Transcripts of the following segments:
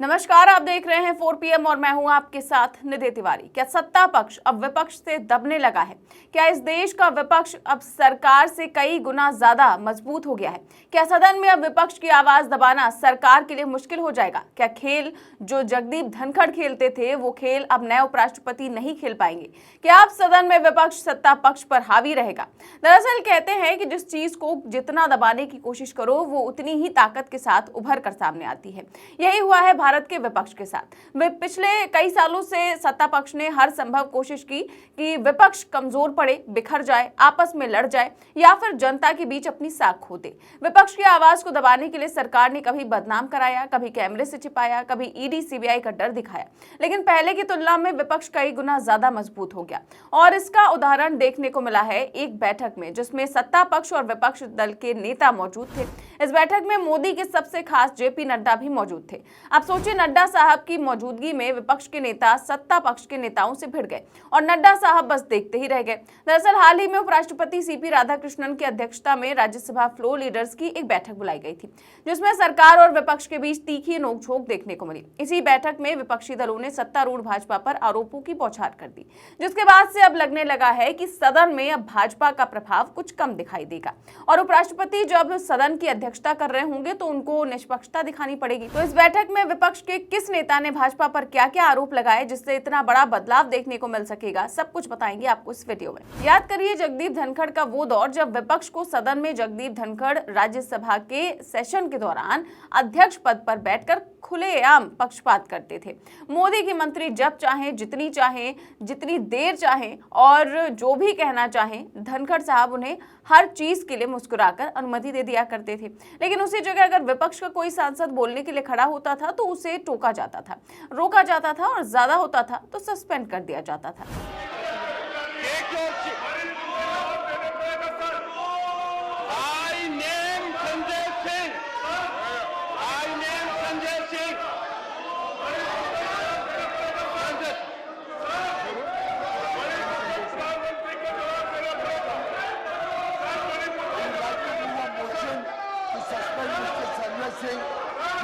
नमस्कार, आप देख रहे हैं 4 PM और मैं हूं आपके साथ निधि तिवारी। क्या सत्ता पक्ष अब विपक्ष से दबने लगा है? क्या इस देश का विपक्ष अब सरकार से कई गुना ज्यादा मजबूत हो गया है? क्या सदन में अब विपक्ष की आवाज दबाना सरकार के लिए मुश्किल हो जाएगा? क्या खेल जो जगदीप धनखड़ खेलते थे वो खेल अब नए उपराष्ट्रपति नहीं खेल पाएंगे? क्या अब सदन में विपक्ष सत्ता पक्ष पर हावी रहेगा? दरअसल कहते हैं कि जिस चीज को जितना दबाने की कोशिश करो वो उतनी ही ताकत के साथ उभर कर सामने आती है। यही हुआ है भारत के विपक्ष के साथ। वे पिछले कई सालों से सत्ता पक्ष ने हर संभव कोशिश की कि विपक्ष कमजोर पड़े, बिखर जाए, आपस में लड़ जाए या फिर जनता के बीच अपनी साख खो दे। विपक्ष की आवाज को दबाने के लिए सरकार ने कभी बदनाम कराया, कभी कैमरे से छिपाया, कभी ईडी सीबीआई का डर दिखाया, लेकिन पहले की तुलना में विपक्ष कई गुना ज्यादा मजबूत हो गया। और इसका उदाहरण देखने को मिला है एक बैठक में जिसमें सत्ता पक्ष और विपक्ष दल के नेता मौजूद थे। इस बैठक में मोदी के सबसे खास जेपी नड्डा भी मौजूद थे। आप सोचिए, नड्डा साहब की मौजूदगी में विपक्ष के नेता सत्ता पक्ष के नेताओं से भिड़ गए और नड्डा साहब बस देखते ही रह गए। दरअसल हाल ही में उपराष्ट्रपति सीपी राधाकृष्णन की अध्यक्षता में राज्यसभा फ्लोर लीडर्स की एक बैठक बुलाई गई थी जिसमें सरकार और विपक्ष के बीच तीखी नोकझोंक देखने को मिली। इसी बैठक में विपक्षी दलों ने सत्तारूढ़ भाजपा पर आरोपों की बौछार कर दी, जिसके बाद से अब लगने लगा है कि सदन में अब भाजपा का प्रभाव कुछ कम दिखाई देगा और उपराष्ट्रपति जब सदन की अध्यक्षता कर रहे होंगे तो उनको निष्पक्षता दिखानी पड़ेगी। तो इस बैठक में विपक्ष के किस नेता ने भाजपा पर क्या क्या आरोप लगाए जिससे इतना बड़ा बदलाव देखने को मिल सकेगा, सब कुछ बताएंगे आपको इस वीडियो में। याद करिए जगदीप धनखड़ का वो दौर जब विपक्ष को सदन में जगदीप धनखड़ राज्यसभा के सेशन के दौरान अध्यक्ष पद पर बैठकर खुलेआम पक्षपात करते थे। मोदी के मंत्री जब चाहें, जितनी देर चाहें और जो भी कहना चाहें, धनखड़ साहब उन्हें हर चीज के लिए मुस्कुराकर अनुमति दे दिया करते थे। लेकिन उसी जगह अगर विपक्ष का कोई सांसद बोलने के लिए खड़ा होता था तो उसे टोका जाता था, रोका जाता था और ज्यादा होता था तो सस्पेंड कर दिया जाता था।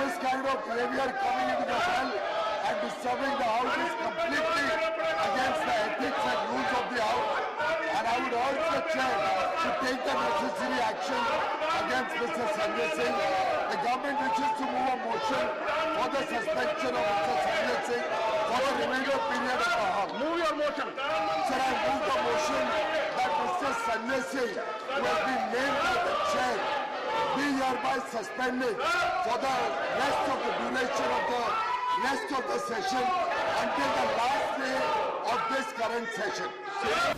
This kind of behavior coming into the hall and disturbing the house is completely against the ethics and rules of the house, and I would urge the chair to take the necessary action against Mr. Sanjay Singh. The government wishes to move a motion for the suspension of Mr. Sanjay Singh for the remainder period of the house. Move your motion. Sir, I move the motion that Mr. Sanjay Singh, who has been named by the chair, be hereby suspended for the rest of the duration of the rest of the session until the last day of this current session.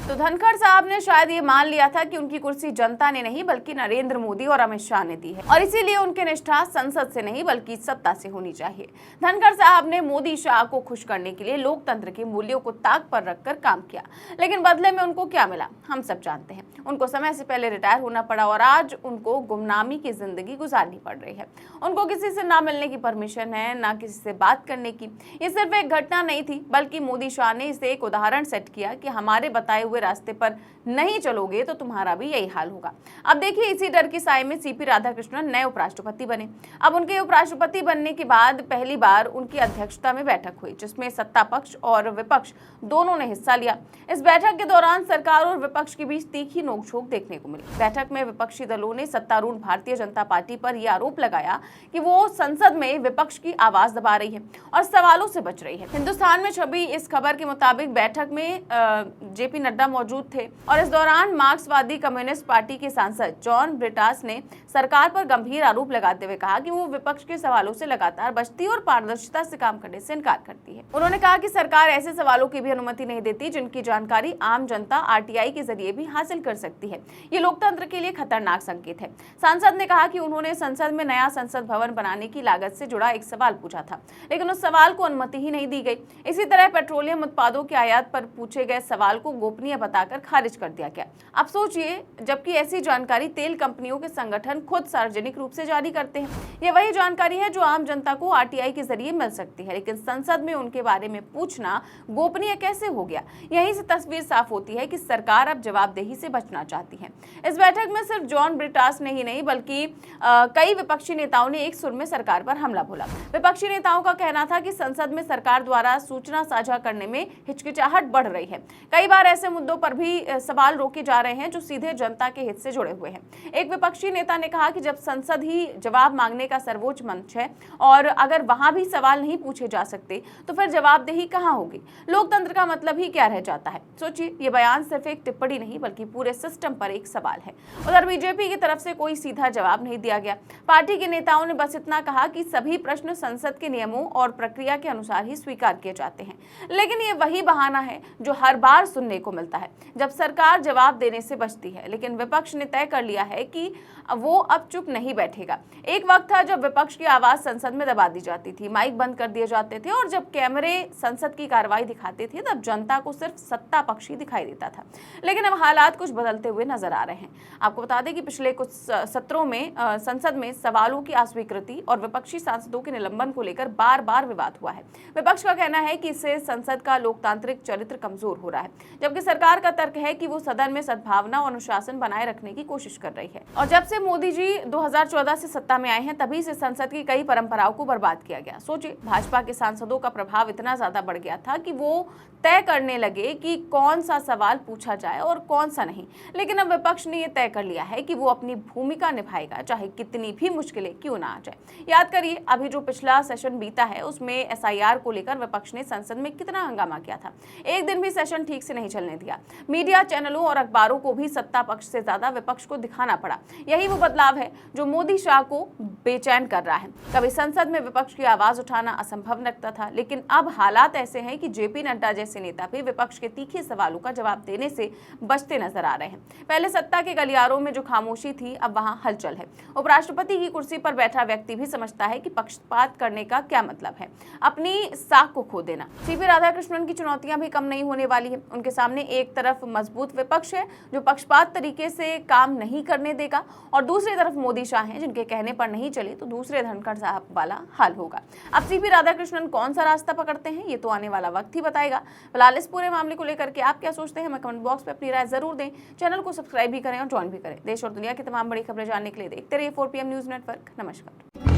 तो धनखड़ साहब ने शायद ये मान लिया था कि उनकी कुर्सी जनता ने नहीं बल्कि नरेंद्र मोदी और अमित शाह ने दी है और इसीलिए उनकी निष्ठा संसद से नहीं बल्कि सत्ता से होनी चाहिए। धनखड़ साहब ने मोदी शाह को खुश करने के लिए लोकतंत्र के मूल्यों को ताक पर रखकर काम किया, लेकिन बदले में उनको क्या मिला हम सब जानते हैं। उनको समय से पहले रिटायर होना पड़ा और आज उनको गुमनामी की जिंदगी गुजारनी पड़ रही है। उनको किसी से ना मिलने की परमिशन है, ना किसी से बात करने की। ये सिर्फ एक घटना नहीं थी बल्कि मोदी शाह ने इसे एक उदाहरण सेट किया कि हमारे बताए हुए रास्ते पर नहीं चलोगे तो तुम्हारा भी यही हाल होगा। अब देखिए, इसी डर की साए में सीपी राधाकृष्णन नए उपराष्ट्रपति बने। अब उनके उपराष्ट्रपति बनने के बाद पहली बार उनकी अध्यक्षता में बैठक हुई जिसमें सत्ता पक्ष और विपक्ष दोनों ने हिस्सा लिया। इस बैठक के दौरान सरकार और विपक्ष के बीच तीखी नोकझोंक देखने को मिली। बैठक में विपक्षी दलों ने सत्तारूढ़ भारतीय जनता पार्टी पर यह आरोप लगाया कि वो संसद में विपक्ष की आवाज दबा रही है और सवालों से बच रही है। हिंदुस्तान में छपी इस खबर के मुताबिक बैठक में जेपी नड्डा मौजूद थे और इस दौरान मार्क्सवादी कम्युनिस्ट पार्टी के सांसद जॉन ब्रिटास ने सरकार पर गंभीर आरोप लगाते हुए कहा कि वो विपक्ष के सवालों से लगातार बचती और पारदर्शिता से काम करने से इनकार करती है। उन्होंने कहा कि सरकार ऐसे सवालों की भी अनुमति नहीं देती जिनकी जानकारी आम जनता आरटीआई के जरिए भी हासिल कर सकती है। ये लोकतंत्र के लिए खतरनाक संकेत है। सांसद ने कहा कि उन्होंने संसद में नया संसद भवन बनाने की लागत से जुड़ा एक सवाल पूछा था, लेकिन उस सवाल को अनुमति ही नहीं दी गई। इसी तरह पेट्रोलियम उत्पादों के आयात पर पूछे गए सवाल को गोपनीय बताकर खारिज कर दिया गया। अब सोचिए, जबकि ऐसी जानकारी तेल कंपनियों के संगठन खुद सार्वजनिक रूप से जारी करते हैं। ये वही जानकारी है जो आम जनता को आरटीआई के जरिए मिल सकती है, लेकिन संसद में उनके बारे में पूछना गोपनीय कैसे हो गया? यहीं से तस्वीर साफ होती है कि सरकार अब जवाबदेही से बचना चाहती है। इस बैठक में सिर्फ जॉन ब्रिटास ने ही नहीं बल्कि कई विपक्षी नेताओं ने एक सुर में सरकार पर हमला बोला। विपक्षी नेताओं का कहना था कि संसद में सरकार द्वारा सूचना साझा करने में हिचकिचाहट बढ़ रही है। कई बार ऐसे मुद्दों पर भी सवाल रोके जा रहे हैं जो सीधे जनता के हित से जुड़े हुए हैं। एक विपक्षी नेता ने कहा कि जब संसद ही जवाब मांगने का सर्वोच्च मंच है और अगर वहां भी सवाल नहीं पूछे जा सकते तो फिर जवाबदेही कहां होगी? लोकतंत्र का मतलब ही क्या रह जाता है? सोचिए, ये बयान सिर्फ एक टिप्पणी नहीं बल्कि पूरे सिस्टम पर एक सवाल है। उधर बीजेपी की तरफ से कोई सीधा जवाब नहीं दिया गया। पार्टी के नेताओं ने बस इतना कहा कि सभी प्रश्न संसद के नियमों और प्रक्रिया के अनुसार ही स्वीकार किए जाते हैं। लेकिन ये वही बहाना है जो हर बार सुनने को मिलता है जब सरकार जवाब देने से बचती है। लेकिन विपक्ष ने तय कर लिया है कि वो अब चुप नहीं बैठेगा। एक वक्त था जब विपक्ष की आवाज संसद में दबा दी जाती थी, माइक बंद कर दिए जाते थे और जब कैमरे संसद की कार्रवाई दिखाते थे तब जनता को सिर्फ सत्ता पक्ष ही दिखाई देता था। लेकिन अब हालात कुछ बदलते हुए नजर आ रहे हैं। आपको बता दें कि पिछले कुछ सत्रों में संसद में सवालों की अस्वीकृति और विपक्षी सांसदों के निलंबन को लेकर बार बार विवाद हुआ है। विपक्ष का कहना है कि इससे संसद का लोकतांत्रिक चरित्र कमजोर हो रहा है, जबकि सरकार का तर्क है कि वो सदन में सद्भावना और अनुशासन बनाए रखने की कोशिश कर रही है। और जब से मोदी जी 2014 से सत्ता में आए हैं तभी से संसद की कई परंपराओं को बर्बाद किया गया। सोचिए, भाजपा के सांसदों का प्रभाव इतना ज्यादा बढ़ गया था कि वो तय करने लगे कि कौन सा सवाल पूछा जाए और कौन सा नहीं। लेकिन अब विपक्ष ने यह तय कर लिया है कि वो अपनी भूमिका निभाएगा, चाहे कितनी भी मुश्किलें क्यों ना आ जाए। याद करिए, अभी जो पिछला सेशन बीता है उसमें एसआईआर को लेकर विपक्ष ने संसद में कितना हंगामा किया था। एक दिन भी सेशन ठीक से नहीं चलने दिया। मीडिया चैनलों और अखबारों को भी सत्ता पक्ष से ज्यादा विपक्ष को दिखाना पड़ा। यही वो बदलाव है जो मोदी शाह को बेचैन कर रहा है। कभी संसद में विपक्ष की आवाज उठाना असंभव लगता था, लेकिन अब हालात ऐसे हैं कि जेपी नड्डा जैसे नेता भी विपक्ष के तीखे सवालों का जवाब देने से बचते नजर आ रहे हैं। पहले सत्ता के गलियारों में जो खामोशी थी अब वहां हलचल है। उपराष्ट्रपति की कुर्सी पर बैठा व्यक्ति भी समझता है कि पक्षपात करने का क्या मतलब है, अपनी साख को खो देना। सीपी राधाकृष्णन की चुनौतियां भी कम नहीं होने वाली है। उनके सामने एक तरफ मजबूत विपक्ष है जो पक्षपात तरीके से काम नहीं करने देगा और दूसरी तरफ मोदी शाह हैं जिनके कहने पर नहीं चले तो दूसरे धनखड़ साहब वाला हाल होगा। अब सीपी राधाकृष्णन कौन सा रास्ता पकड़ते हैं ये तो आने वाला वक्त ही बताएगा। फिलहाल इस पूरे मामले को लेकर के आप क्या सोचते हैं, हमें कमेंट बॉक्स में अपनी राय जरूर दें। चैनल को सब्सक्राइब भी करें और ज्वाइन भी करें। देश और दुनिया की तमाम बड़ी खबरें जानने के लिए देखते रहिए 4PM न्यूज नेटवर्क। नमस्कार।